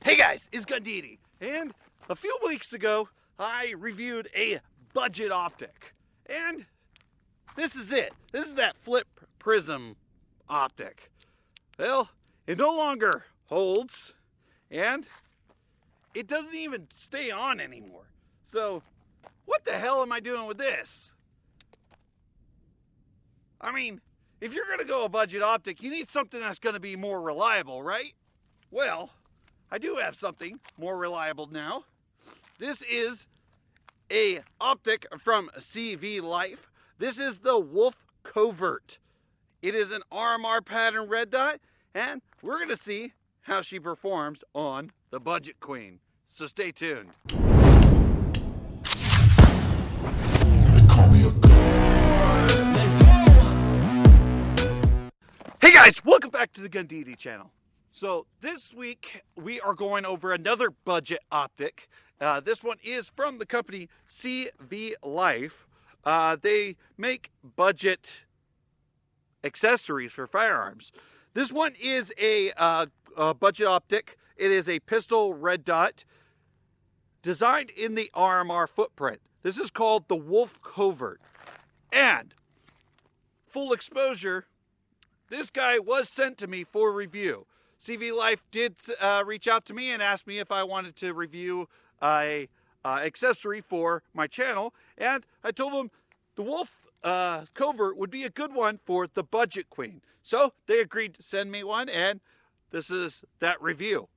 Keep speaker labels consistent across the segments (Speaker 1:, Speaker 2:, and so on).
Speaker 1: Hey guys, it's Gundidi, and a few weeks ago I reviewed a budget optic, and this is it. This is that flip prism optic. Well, it no longer holds, and it doesn't even stay on anymore. So, what the hell am I doing with this? I mean, if you're going to go a budget optic, you need something that's going to be more reliable, right? Well, I do have something more reliable now. This is a optic from CVLife. This is the WolfCovert. It is an RMR pattern red dot, and we're going to see how she performs on the Budget Queen. So stay tuned. Hey guys, welcome back to the Gundidi channel. So this week we are going over another budget optic. This one is from the company CVLife. They make budget accessories for firearms. This one is a budget optic. It is a pistol red dot designed in the RMR footprint. This is called the WolfCovert. And full exposure, this guy was sent to me for review. CVLife did reach out to me and asked me if I wanted to review a accessory for my channel, and I told them the WolfCovert would be a good one for the Budget Queen. So they agreed to send me one, and this is that review.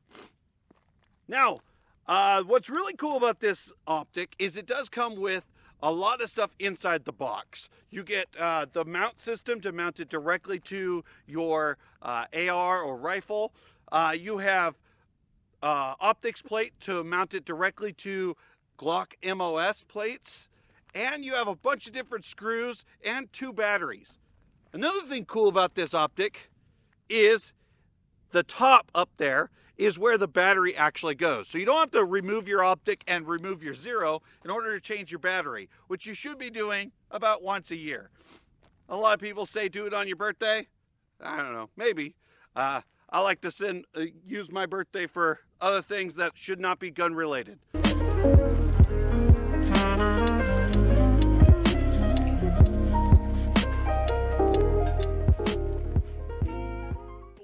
Speaker 1: Now, what's really cool about this optic is it does come with a lot of stuff inside the box. You get the mount system to mount it directly to your AR or rifle. You have optics plate to mount it directly to Glock MOS plates. And you have a bunch of different screws and 2 batteries. Another thing cool about this optic is the top up there is where the battery actually goes. So you don't have to remove your optic and remove your zero in order to change your battery, which you should be doing about once a year. A lot of people say do it on your birthday. I don't know, maybe. I like to use my birthday for other things that should not be gun related.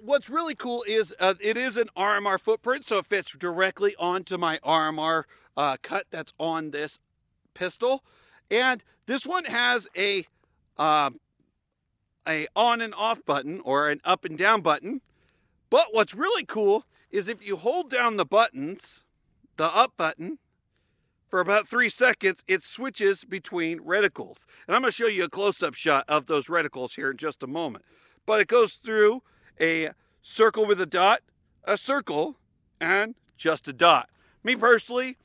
Speaker 1: What's really cool is it is an RMR footprint, so it fits directly onto my RMR cut that's on this pistol. And this one has a on and off button, or an up and down button. But what's really cool is if you hold down the buttons, the up button, for about 3 seconds, it switches between reticles. And I'm going to show you a close-up shot of those reticles here in just a moment. But it goes through a circle with a dot, a circle, and just a dot. Me personally,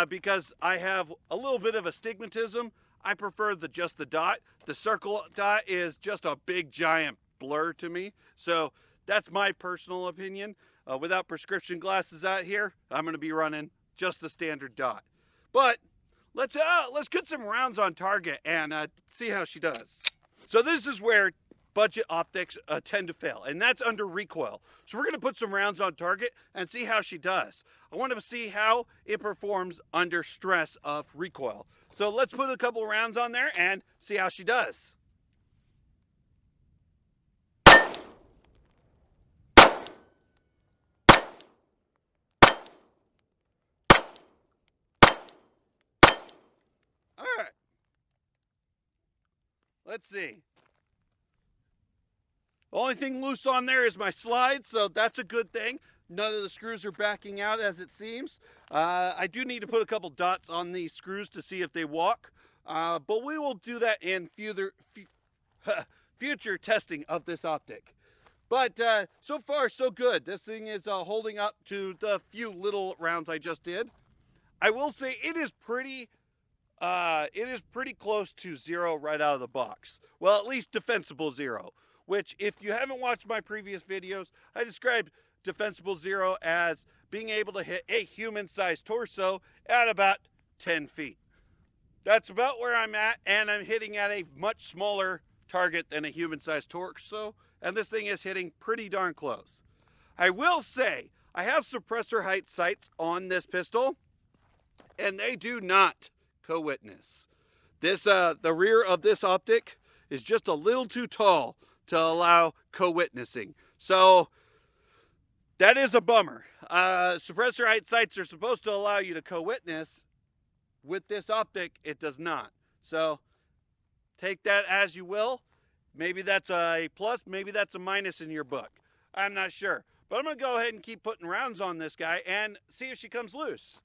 Speaker 1: because I have a little bit of astigmatism, I prefer just the dot. The circle dot is just a big giant blur to me. So that's my personal opinion. Without prescription glasses out here, I'm going to be running just the standard dot. But let's get some rounds on target and see how she does. So this is where budget optics tend to fail, and that's under recoil. So we're going to put some rounds on target and see how she does. I want to see how it performs under stress of recoil. So let's put a couple rounds on there and see how she does. All right. Let's see. The only thing loose on there is my slide, so that's a good thing. None of the screws are backing out as it seems. I do need to put a couple dots on these screws to see if they walk, but we will do that in future testing of this optic. But so far, so good. This thing is holding up to the few little rounds I just did. I will say it is pretty close to zero right out of the box. Well, at least defensible zero. Which, if you haven't watched my previous videos, I described defensible zero as being able to hit a human-sized torso at about 10 feet. That's about where I'm at, and I'm hitting at a much smaller target than a human-sized torso, and this thing is hitting pretty darn close. I will say, I have suppressor height sights on this pistol, and they do not co-witness. This, the rear of this optic is just a little too tall to allow co-witnessing. So that is a bummer. Suppressor height sights are supposed to allow you to co-witness. With this optic, it does not. So take that as you will. Maybe that's a plus, maybe that's a minus in your book. I'm not sure. But I'm going to go ahead and keep putting rounds on this guy and see if she comes loose.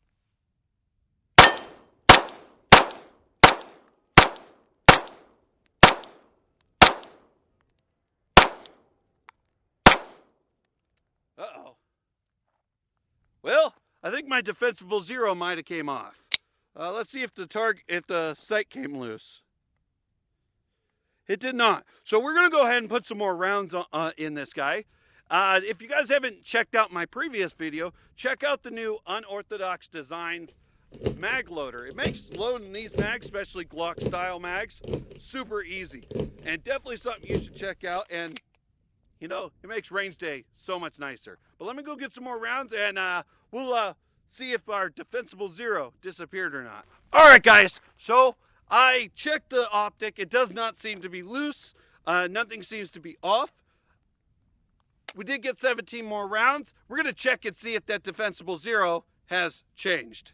Speaker 1: Uh-oh. Well, I think my defensible zero might have came off. Let's see if the sight came loose. It did not. So we're going to go ahead and put some more rounds in this guy. If you guys haven't checked out my previous video, check out the new Unorthodox Designs mag loader. It makes loading these mags, especially Glock style mags, super easy. And definitely something you should check out. And, you know, it makes range day so much nicer. But let me go get some more rounds and we'll see if our defensible zero disappeared or not. All right, guys. So I checked the optic. It does not seem to be loose. Nothing seems to be off. We did get 17 more rounds. We're going to check and see if that defensible zero has changed.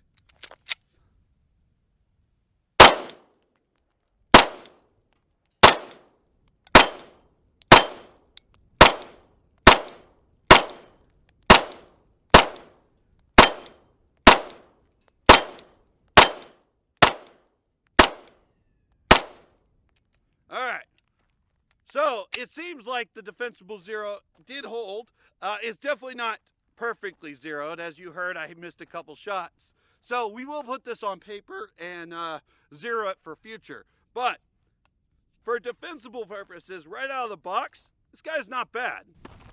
Speaker 1: All right. So it seems like the defensible zero did hold. It's definitely not perfectly zeroed. As you heard, I missed a couple shots. So we will put this on paper and zero it for future. But for defensible purposes, right out of the box, this guy's not bad.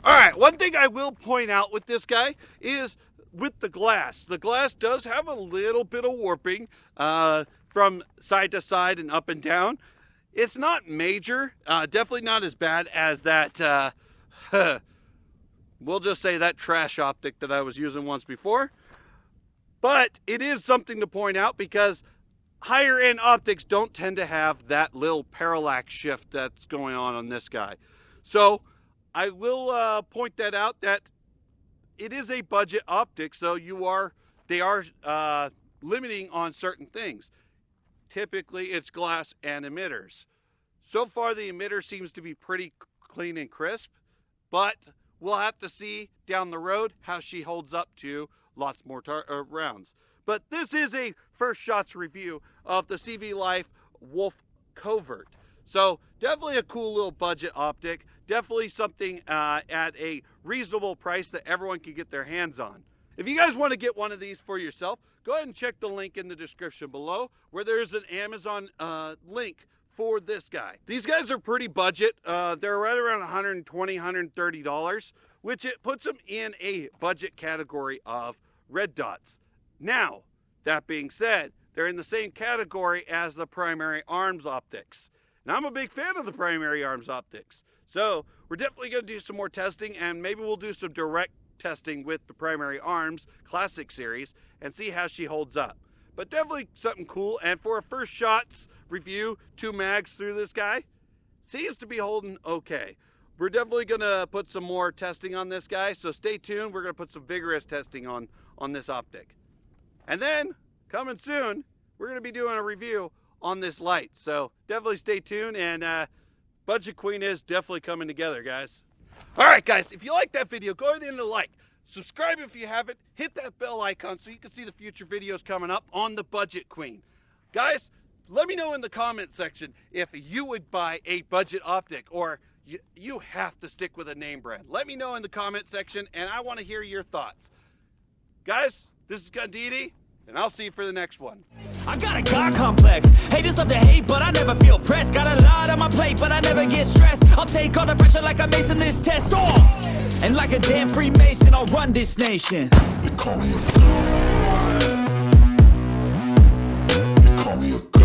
Speaker 1: All right, one thing I will point out with this guy is with the glass. The glass does have a little bit of warping from side to side and up and down. It's not major, definitely not as bad as that, we'll just say that trash optic that I was using once before. But it is something to point out because higher end optics don't tend to have that little parallax shift that's going on this guy. So I will point that out that it is a budget optic, so they are limiting on certain things. Typically, it's glass and emitters. So far, the emitter seems to be pretty clean and crisp, but we'll have to see down the road how she holds up to lots more rounds. But this is a first shots review of the CVLife WolfCovert. So definitely a cool little budget optic. Definitely something at a reasonable price that everyone can get their hands on. If you guys want to get one of these for yourself, go ahead and check the link in the description below where there's an Amazon link for this guy. These guys are pretty budget. They're right around $120, $130, which it puts them in a budget category of red dots. Now, that being said, they're in the same category as the primary arms optics. And I'm a big fan of the primary arms optics. So we're definitely going to do some more testing, and maybe we'll do some direct testing with the primary arms classic series and see how she holds up. But definitely something cool. And for a first shots review, 2 mags through this guy, seems to be holding okay. We're definitely going to put some more testing on this guy, so stay tuned. We're going to put some vigorous testing on this optic. And then, coming soon, we're going to be doing a review on this light. So definitely stay tuned, and Budget Queen is definitely coming together, guys. All right, guys, if you like that video, go ahead and like. Subscribe if you haven't. Hit that bell icon so you can see the future videos coming up on the Budget Queen. Guys, let me know in the comment section if you would buy a budget optic or you have to stick with a name brand. Let me know in the comment section, and I want to hear your thoughts. Guys, this is Gandidi, and I'll see you for the next one.
Speaker 2: I got a God complex. Haters love to hate, but I never feel pressed. Got a lot on my plate, but I never get stressed. I'll take all the pressure like I'm acing this test. And like a damn Freemason, I'll run this nation. They call me a god. They call me a god.